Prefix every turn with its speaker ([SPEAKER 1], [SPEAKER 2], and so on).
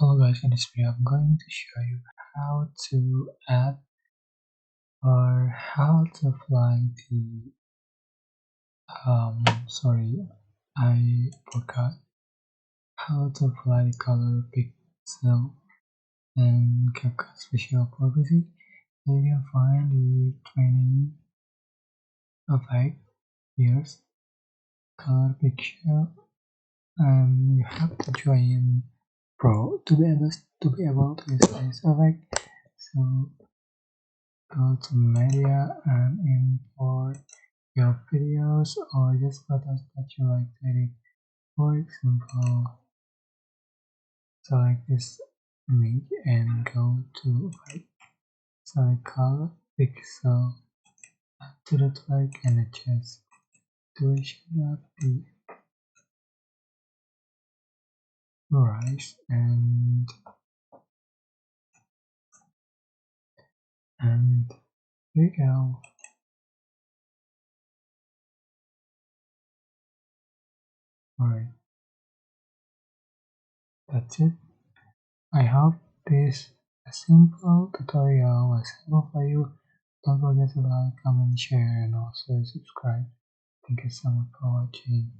[SPEAKER 1] Hello guys, in this video I'm going to show you how to add or how to apply the sorry, I forgot how to apply the color pixel in CapCut Special Purposes. So you can find the training effect here, color pixel, and you have to join Pro to be able to use this effect. So go to media and import your videos or just photos that you like to edit. For example, select this image and go to select color pixel to the track and adjust duration of the rise and here you go. Alright, that's it. I hope this simple tutorial was helpful for you. Don't forget to like, comment, share, and also subscribe. Thank you so much for watching.